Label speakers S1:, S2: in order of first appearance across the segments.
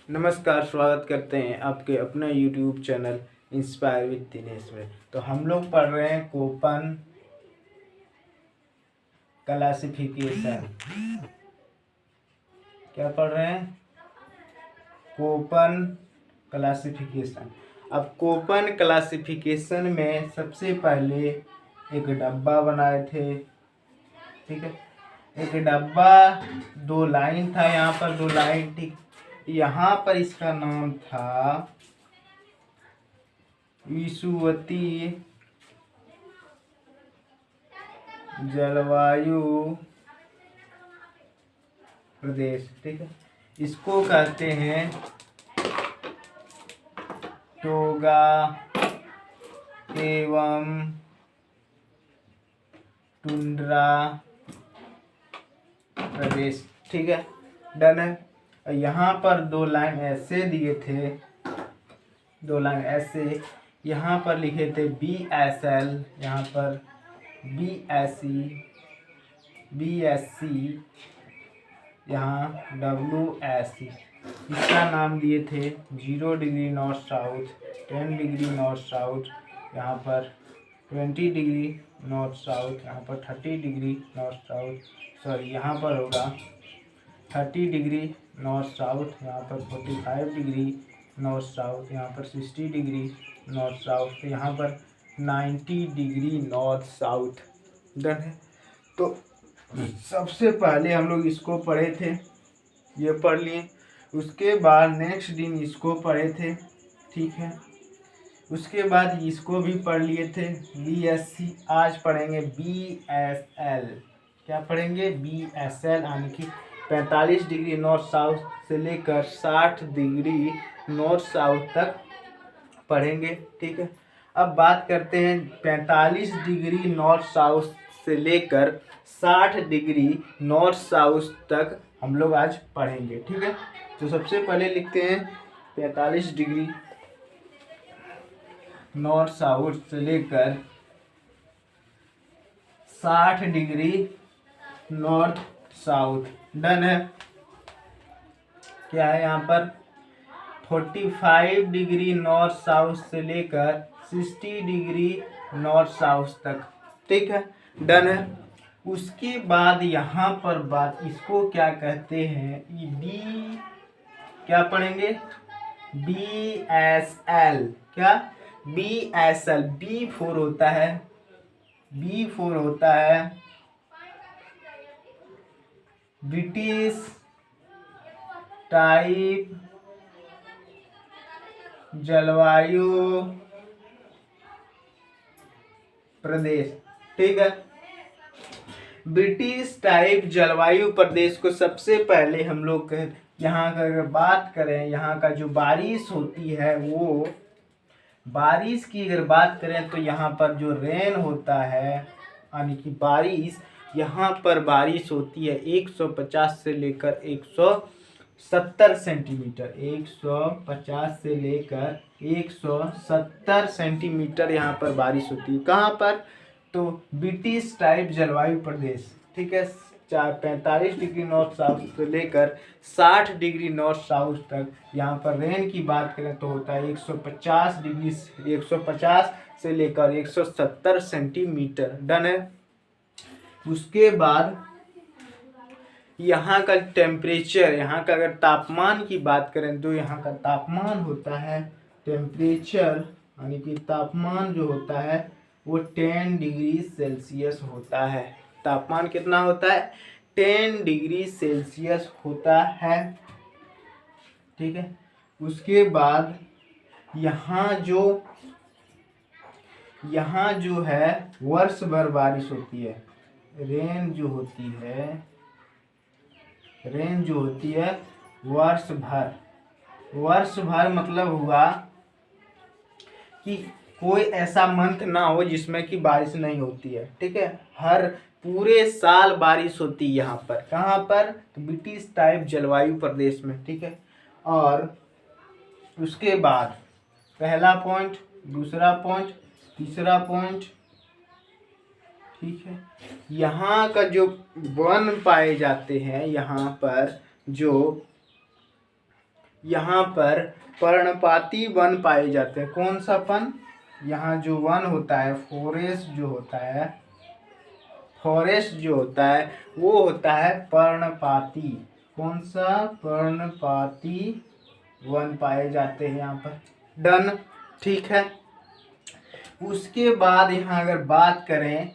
S1: नमस्कार, स्वागत करते हैं आपके अपना YouTube channel inspire with Dinesh में। तो हम लोग पढ़ रहे हैं कोपन क्लासिफिकेशन। क्या पढ़ रहे हैं? Köppen classification. अब कोपन क्लासिफिकेशन में सबसे पहले एक डब्बा बनाए थे, ठीक है। एक डब्बा, दो लाइन था, यहाँ पर दो लाइन, ठीक। यहाँ पर इसका नाम था विषुवतीय जलवायु प्रदेश, ठीक है। इसको कहते हैं टोगा एवं टुंड्रा प्रदेश, ठीक है। डन है। यहाँ पर दो लाइन ऐसे दिए थे, दो लाइन ऐसे, यहाँ पर लिखे थे BSL, यहाँ पर BSC, BSC, यहाँ WSC। इसका नाम दिए थे 0 degree north south, 10 degree north south, यहाँ पर 20 डिग्री नॉर्थ साउथ, यहाँ पर 30 डिग्री नॉर्थ साउथ, सॉरी यहाँ पर होगा 30 डिग्री नॉर्थ साउथ, यहाँ पर 45 डिग्री नॉर्थ साउथ, यहाँ पर 60 डिग्री नॉर्थ साउथ, यहाँ पर 90 डिग्री नॉर्थ साउथ। डन है। तो सबसे पहले हम लोग इसको पढ़े थे, ये पढ़ लिए। उसके बाद नेक्स्ट दिन इसको पढ़े थे, ठीक है। उसके बाद इसको भी पढ़ लिए थे, BSC। आज पढ़ेंगे BSL। क्या पढ़ेंगे? BSL, यानी कि 45 डिग्री नॉर्थ साउथ से लेकर 60 डिग्री नॉर्थ साउथ तक पढ़ेंगे, ठीक है। अब बात करते हैं 45 डिग्री नॉर्थ साउथ से लेकर 60 डिग्री नॉर्थ साउथ तक हम लोग आज पढ़ेंगे, ठीक है। तो सबसे पहले लिखते हैं 45 डिग्री नॉर्थ साउथ से लेकर 60 डिग्री नॉर्थ साउथ। डन है। क्या है यहाँ पर? 45 डिग्री नॉर्थ साउथ से लेकर 60 डिग्री नॉर्थ साउथ तक, ठीक है। डन है। उसके बाद यहाँ पर बात, इसको क्या कहते हैं? बी, क्या पढ़ेंगे? BSL। क्या? BSL। B4 होता है, B4 होता है ब्रिटिश टाइप जलवायु प्रदेश, ठीक है। ब्रिटिश टाइप जलवायु प्रदेश को सबसे पहले हम लोग यहाँ का अगर बात करें, यहाँ का जो बारिश होती है, वो बारिश की अगर बात करें तो यहाँ पर जो रेन होता है, यानी कि बारिश, यहाँ पर बारिश होती है 150 से लेकर 170 सेंटीमीटर, 150 से लेकर 170 सेंटीमीटर यहाँ पर बारिश होती है। कहाँ पर? तो ब्रिटिश टाइप जलवायु प्रदेश, ठीक है। 45 डिग्री नॉर्थ साउथ से लेकर 60 डिग्री नॉर्थ साउथ तक यहाँ पर रेन की बात करें तो होता है 150 डिग्री, 150 से लेकर 170 सेंटीमीटर। डन है। उसके बाद यहाँ का टेम्परेचर, यहाँ का अगर तापमान की बात करें तो यहाँ का तापमान होता है, टेम्परेचर यानी कि तापमान जो होता है वो 10 डिग्री सेल्सियस होता है। तापमान कितना होता है? 10 डिग्री सेल्सियस होता है, ठीक है। उसके बाद यहाँ जो है वर्ष भर बारिश होती है, रेन जो होती है वर्ष भर। वर्ष भर मतलब हुआ कि कोई ऐसा मंथ ना हो जिसमें कि बारिश नहीं होती है, ठीक है। हर पूरे साल बारिश होती है यहाँ पर। कहाँ पर? तो ब्रिटिश टाइप जलवायु प्रदेश में, ठीक है। और उसके बाद पहला पॉइंट, दूसरा पॉइंट, तीसरा पॉइंट, ठीक है। यहाँ का जो वन पाए जाते हैं, यहाँ पर जो यहाँ पर पर्णपाती वन पाए जाते हैं। कौन सा वन? यहाँ जो वन होता है, फॉरेस्ट जो होता है वो होता है पर्णपाती। कौन सा? पर्णपाती वन पाए जाते हैं यहाँ पर। डन, ठीक है। उसके बाद यहाँ अगर बात करें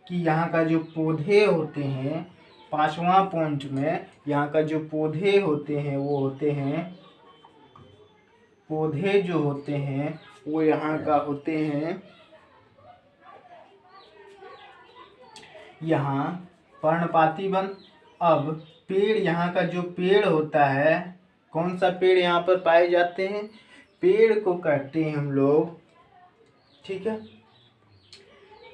S1: कि यहाँ का जो पौधे होते हैं, 5वां पॉइंट में यहाँ का जो पौधे होते हैं वो होते हैं, पौधे जो होते हैं वो यहाँ का होते हैं, यहाँ पर्णपाती वन। अब पेड़, यहाँ का जो पेड़ होता है, कौन सा पेड़ यहाँ पर पाए जाते हैं? पेड़ को कहते हैं हम लोग, ठीक है।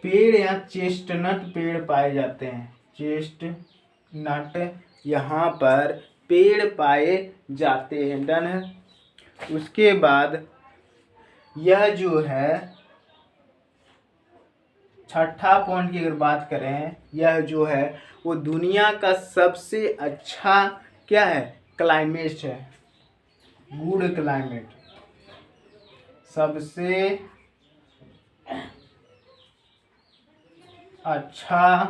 S1: पेड़ यहाँ चेस्टनट पेड़ पाए जाते हैं, चेस्टनट यहाँ पर पेड़ पाए जाते हैं। डन है। उसके बाद यह जो है 6ठा पॉइंट की अगर बात करें, यह जो है वो दुनिया का सबसे अच्छा क्या है? क्लाइमेट है, गुड क्लाइमेट, सबसे अच्छा,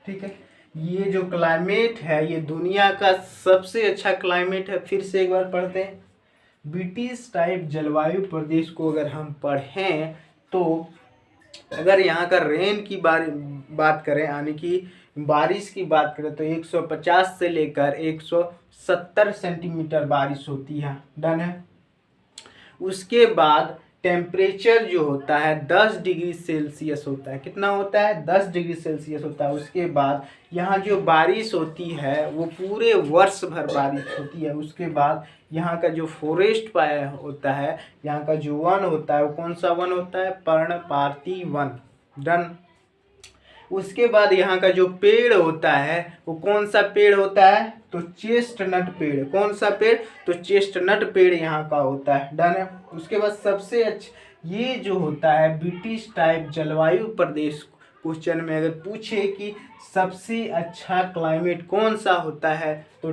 S1: ठीक है। ये जो क्लाइमेट है ये दुनिया का सबसे अच्छा क्लाइमेट है। फिर से एक बार पढ़ते हैं। ब्रिटिश टाइप जलवायु प्रदेश को अगर हम पढ़ें तो अगर यहाँ का रेन की बात करें, यानी कि बारिश की बात करें, तो 150 से लेकर 170 सेंटीमीटर बारिश होती है। डन है। उसके बाद टेम्परेचर जो होता है 10 डिग्री सेल्सियस होता है। कितना होता है? 10 डिग्री सेल्सियस होता है। उसके बाद यहाँ जो बारिश होती है वो पूरे वर्ष भर बारिश होती है। उसके बाद यहाँ का जो फॉरेस्ट पाया होता है, यहाँ का जो वन होता है वो कौन सा वन होता है? पर्णपाती वन। डन। उसके बाद यहाँ का जो पेड़ होता है वो कौन सा पेड़ होता है? तो चेस्टनट पेड़। कौन सा पेड़? तो चेस्टनट पेड़ यहाँ का होता है। डन है। उसके बाद सबसे अच्छा ये जो होता है ब्रिटिश टाइप जलवायु प्रदेश, क्वेश्चन में अगर पूछे कि सबसे अच्छा क्लाइमेट कौन सा होता है, तो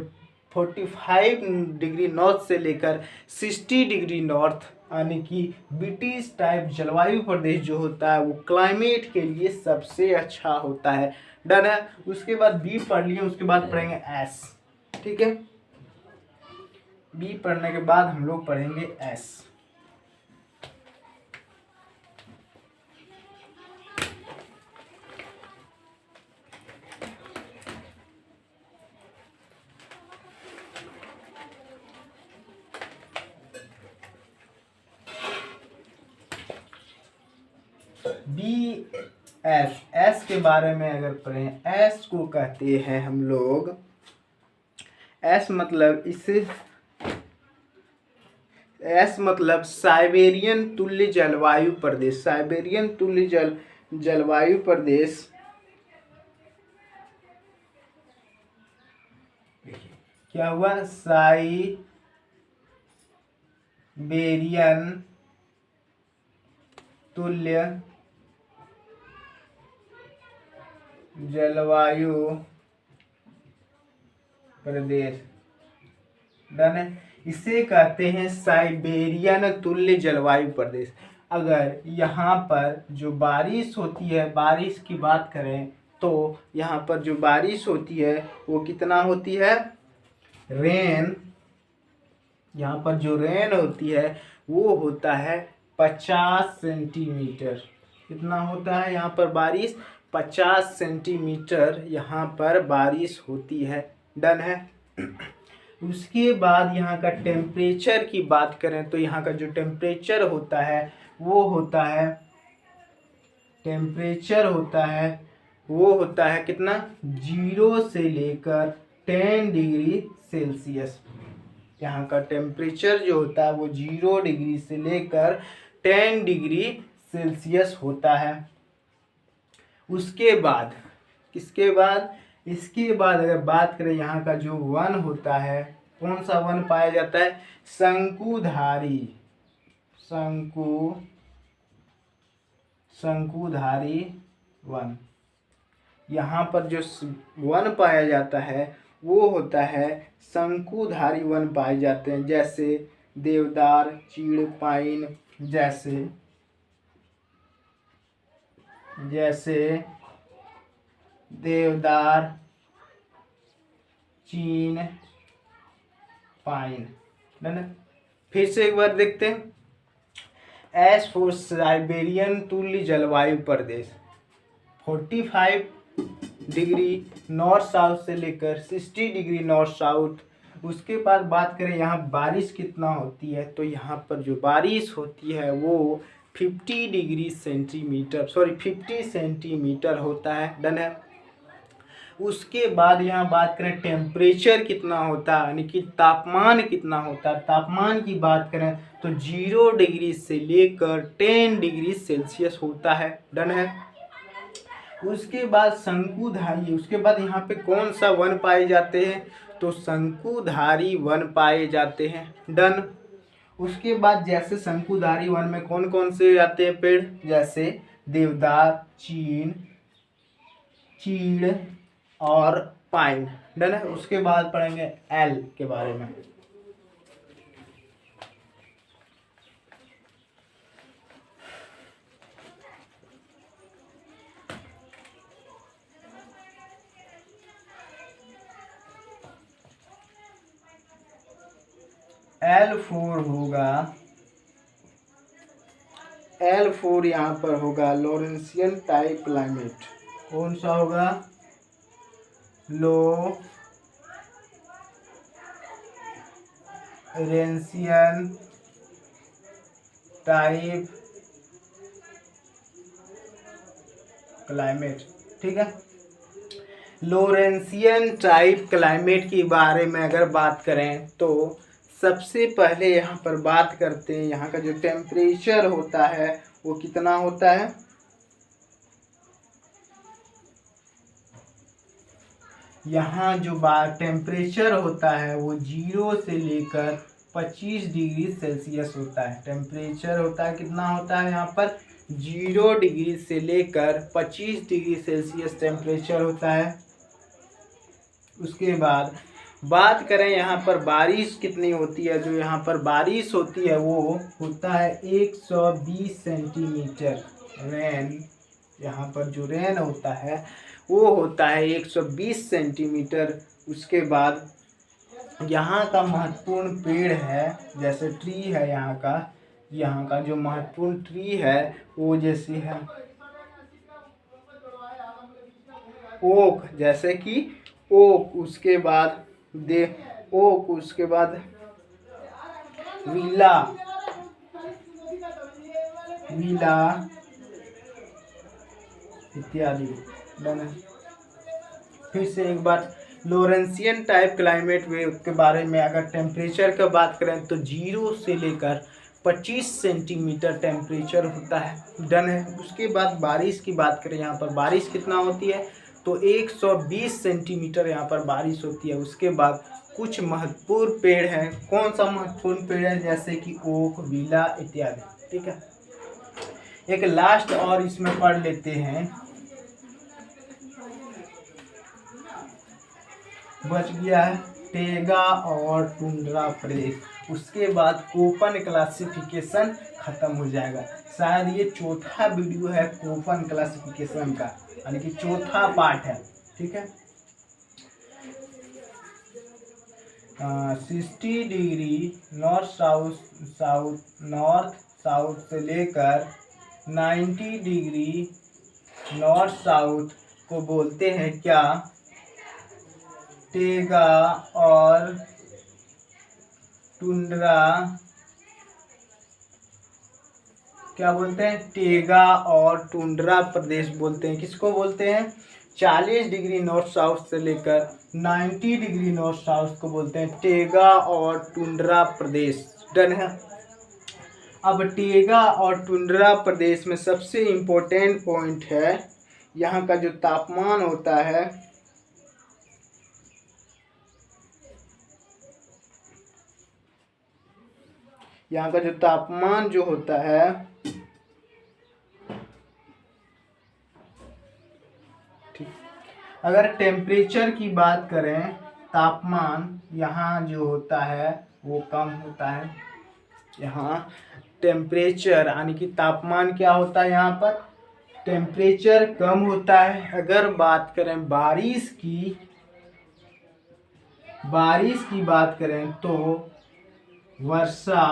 S1: 45 डिग्री नॉर्थ से लेकर 60 डिग्री नॉर्थ, यानी कि ब्रिटिश टाइप जलवायु प्रदेश जो होता है वो क्लाइमेट के लिए सबसे अच्छा होता है। डन है। उसके बाद बी पढ़ लिए, उसके बाद पढ़ेंगे एस, ठीक है। बी पढ़ने के बाद हम लोग पढ़ेंगे एस। बी एस, एस के बारे में अगर पढ़ें, एस को कहते हैं हम लोग, एस मतलब इसे, एस मतलब साइबेरियन तुल्य जलवायु प्रदेश। साइबेरियन तुल्य जलवायु प्रदेश क्या हुआ? साइबेरियन तुल्य जलवायु प्रदेश। डन है। इसे कहते हैं साइबेरियन तुल्य जलवायु प्रदेश। अगर यहाँ पर जो बारिश होती है, बारिश की बात करें तो यहाँ पर जो बारिश होती है वो कितना होती है? रेन, यहाँ पर जो रेन होती है वो होता है 50 सेंटीमीटर। कितना होता है यहाँ पर बारिश? 50 सेंटीमीटर यहाँ पर बारिश होती है। डन है। उसके बाद यहाँ का टेम्परेचर की बात करें तो यहाँ का जो टेम्परेचर होता है वो होता है, टेम्परेचर होता है वो होता है कितना? 0 से लेकर 10 डिग्री सेल्सियस। यहाँ का टेम्परेचर जो होता है वो 0 डिग्री से लेकर 10 डिग्री सेल्सियस होता है। उसके बाद किसके बाद? इसके बाद अगर बात करें यहाँ का जो वन होता है, कौन सा वन पाया जाता है? शंकुधारी, शंकुधारी वन। यहाँ पर जो वन पाया जाता है वो होता है शंकुधारी वन पाए जाते हैं, जैसे देवदार, चीड़, पाइन, जैसे देवदार, चीन, पाइन। डन। फिर से एक बार देखते हैं। एस फॉर साइबेरियन तुल्य जलवायु प्रदेश 45 डिग्री नॉर्थ साउथ से लेकर 60 डिग्री नॉर्थ साउथ। उसके बाद बात करें यहाँ बारिश कितना होती है, तो यहाँ पर जो बारिश होती है वो 50 सेंटीमीटर होता है। डन है। उसके बाद यहाँ बात करें टेम्परेचर कितना होता है, यानी कि तापमान कितना होता है। तापमान की बात करें तो 0 डिग्री से लेकर 10 डिग्री सेल्सियस होता है। डन है। उसके बाद शंकुधारी, उसके बाद यहाँ पे कौन सा वन पाए जाते हैं, तो शंकुधारी वन पाए जाते हैं। डन। उसके बाद जैसे शंकुधारी वन में कौन कौन से आते हैं पेड़, जैसे देवदार, चीड़ और पाइन। डन है। उसके बाद पढ़ेंगे एल के बारे में। L4 यहाँ पर होगा लॉरेंसियन टाइप क्लाइमेट। कौन सा होगा, लोरेंसियन टाइप क्लाइमेट। ठीक है। लोरेंसियन टाइप क्लाइमेट के बारे में अगर बात करें तो सबसे पहले यहाँ पर बात करते हैं, यहाँ का जो टेम्परेचर होता है वो कितना होता है, यहाँ जो टेम्परेचर होता है वो 0 से लेकर 25 डिग्री सेल्सियस होता है। टेम्परेचर होता है कितना होता है यहाँ पर, 0 डिग्री से लेकर 25 डिग्री सेल्सियस टेम्परेचर होता है। उसके बाद बात करें यहाँ पर बारिश कितनी होती है, जो यहाँ पर बारिश होती है वो होता है 120 सेंटीमीटर। रेन, यहाँ पर जो रेन होता है वो होता है 120 सेंटीमीटर। उसके बाद यहाँ का महत्वपूर्ण पेड़ है, जैसे ट्री है यहाँ का जो महत्वपूर्ण ट्री है वो जैसे है ओक, जैसे कि ओक। उसके बाद ओक, उसके बाद विला इत्यादि। फिर से एक बार लोरेंसियन टाइप क्लाइमेट के बारे में अगर टेम्परेचर का बात करें तो 0 से लेकर 25 सेंटीमीटर टेम्परेचर होता है। डन है। उसके बाद बारिश की बात करें, यहाँ पर बारिश कितना होती है, तो 120 सेंटीमीटर यहाँ पर बारिश होती है। उसके बाद कुछ महत्वपूर्ण पेड़ हैं। कौन सा महत्वपूर्ण पेड़ है, जैसे कि ओक, विला इत्यादि। ठीक है। एक लास्ट और इसमें पढ़ लेते हैं, बच गया है टेगा और टुंड्रा प्रदेश। उसके बाद कोपन क्लासिफिकेशन खत्म हो जाएगा। शायद ये चौथा वीडियो है कोपन क्लासिफिकेशन का, यानी कि चौथा पार्ट है। ठीक है। 60 डिग्री नॉर्थ साउथ से लेकर 90 डिग्री नॉर्थ साउथ को बोलते हैं क्या, टेगा और टुंड्रा। क्या बोलते हैं, टेगा और टुंड्रा प्रदेश बोलते हैं। किसको बोलते हैं, 40 डिग्री नॉर्थ साउथ से लेकर 90 डिग्री नॉर्थ साउथ को बोलते हैं टेगा और टुंड्रा प्रदेश। डन है। अब टेगा और टुंड्रा प्रदेश में सबसे इम्पोर्टेंट पॉइंट है यहाँ का जो तापमान होता है, यहाँ का जो तापमान जो होता है ठीक, अगर टेम्परेचर की बात करें तापमान यहाँ जो होता है वो कम होता है। यहाँ टेम्परेचर यानी कि तापमान क्या होता है, यहाँ पर टेम्परेचर कम होता है। अगर बात करें बारिश की बात करें तो वर्षा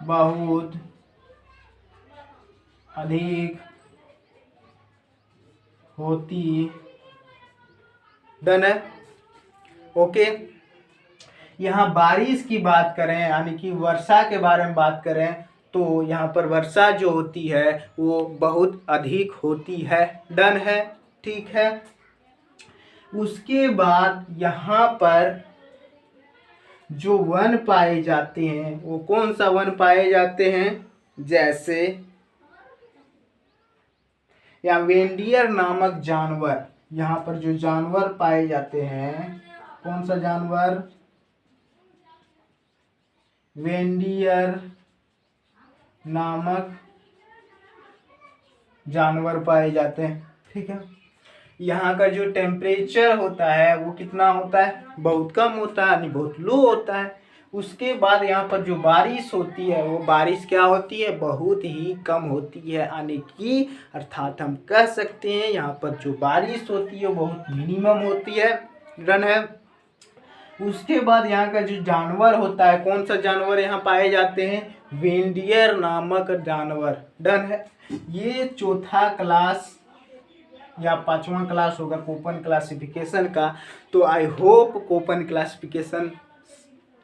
S1: बहुत अधिक होती। डन है, ओके। यहाँ बारिश की बात करें यानी कि वर्षा के बारे में बात करें तो यहाँ पर वर्षा जो होती है वो बहुत अधिक होती है। डन है, ठीक है। उसके बाद यहाँ पर जो वन पाए जाते हैं वो कौन सा वन पाए जाते हैं, जैसे या रेनडियर नामक जानवर, यहाँ पर जो जानवर पाए जाते हैं, कौन सा जानवर, रेनडियर नामक जानवर पाए जाते हैं, ठीक है। यहाँ का जो टेम्परेचर होता है वो कितना होता है, बहुत कम होता है यानी बहुत लो होता है। उसके बाद यहाँ पर जो बारिश होती है वो बारिश क्या होती है, बहुत ही कम होती है यानी कि अर्थात हम कह सकते हैं यहाँ पर जो बारिश होती है वो बहुत मिनिमम होती है। डन है। उसके बाद यहाँ का जो जानवर होता है, कौन सा जानवर यहाँ पाए जाते हैं, रेनडियर नामक जानवर। डन है। ये चौथा क्लास या पांचवा क्लास होगा कोपन क्लासिफिकेशन का। तो आई होप कोपन क्लासिफिकेशन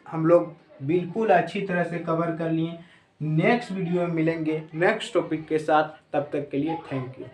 S1: हम लोग बिल्कुल अच्छी तरह से कवर कर लिए। नेक्स्ट वीडियो में मिलेंगे नेक्स्ट टॉपिक के साथ, तब तक के लिए थैंक यू।